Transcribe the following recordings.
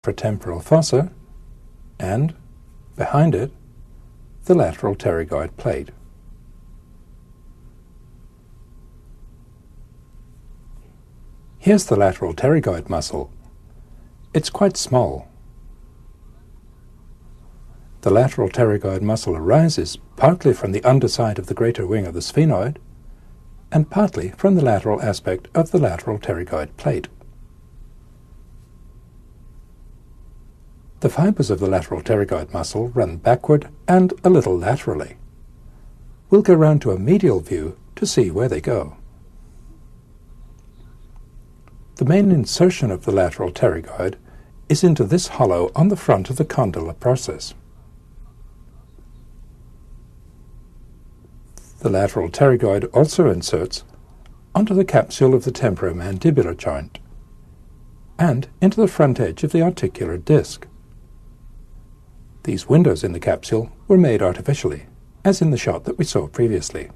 infratemporal fossa, and, behind it, the lateral pterygoid plate. Here's the lateral pterygoid muscle. It's quite small. The lateral pterygoid muscle arises partly from the underside of the greater wing of the sphenoid and partly from the lateral aspect of the lateral pterygoid plate. The fibers of the lateral pterygoid muscle run backward and a little laterally. We'll go round to a medial view to see where they go. The main insertion of the lateral pterygoid is into this hollow on the front of the condylar process. The lateral pterygoid also inserts onto the capsule of the temporomandibular joint and into the front edge of the articular disc. These windows in the capsule were made artificially, as in the shot that we saw previously.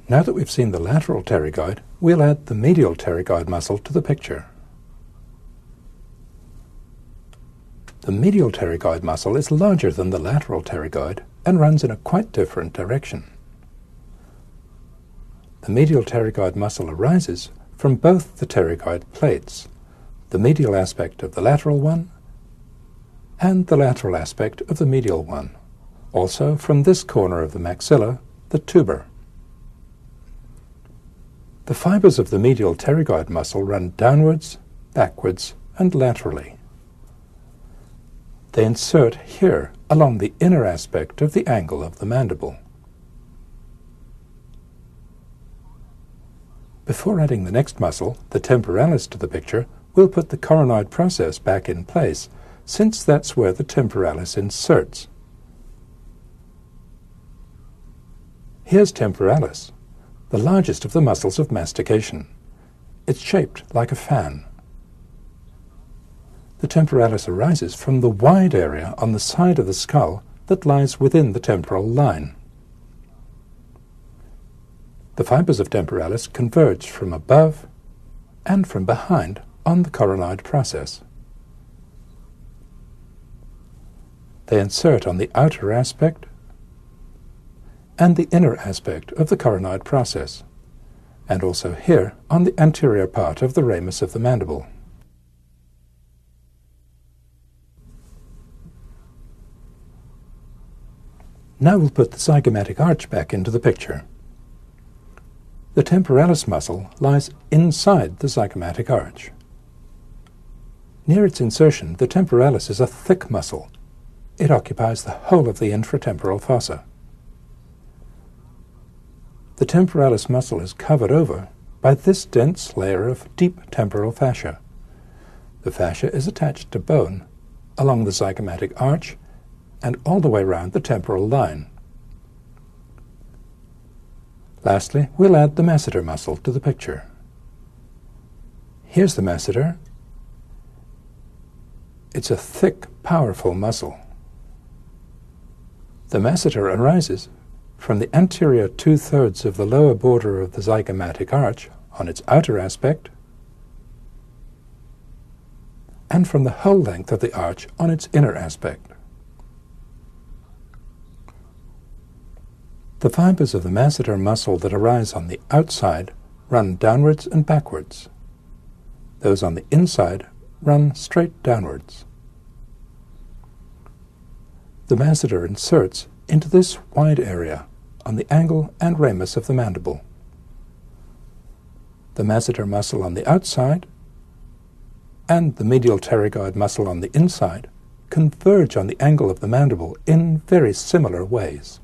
Now that we've seen the lateral pterygoid, we'll add the medial pterygoid muscle to the picture. The medial pterygoid muscle is larger than the lateral pterygoid and runs in a quite different direction. The medial pterygoid muscle arises from both the pterygoid plates, the medial aspect of the lateral one and the lateral aspect of the medial one, also from this corner of the maxilla, the tuber. The fibers of the medial pterygoid muscle run downwards, backwards, and laterally. They insert here along the inner aspect of the angle of the mandible. Before adding the next muscle, the temporalis, to the picture, we'll put the coronoid process back in place, since that's where the temporalis inserts. Here's temporalis, the largest of the muscles of mastication. It's shaped like a fan. The temporalis arises from the wide area on the side of the skull that lies within the temporal line. The fibers of temporalis converge from above and from behind on the coronoid process. They insert on the outer aspect and the inner aspect of the coronoid process, and also here on the anterior part of the ramus of the mandible. Now we'll put the zygomatic arch back into the picture. The temporalis muscle lies inside the zygomatic arch. Near its insertion, the temporalis is a thick muscle. It occupies the whole of the infratemporal fossa. The temporalis muscle is covered over by this dense layer of deep temporal fascia. The fascia is attached to bone along the zygomatic arch and all the way round the temporal line. Lastly, we'll add the masseter muscle to the picture. Here's the masseter. It's a thick, powerful muscle. The masseter arises from the anterior 2/3 of the lower border of the zygomatic arch on its outer aspect, and from the whole length of the arch on its inner aspect. The fibers of the masseter muscle that arise on the outside run downwards and backwards. Those on the inside run straight downwards. The masseter inserts into this wide area on the angle and ramus of the mandible. The masseter muscle on the outside and the medial pterygoid muscle on the inside converge on the angle of the mandible in very similar ways.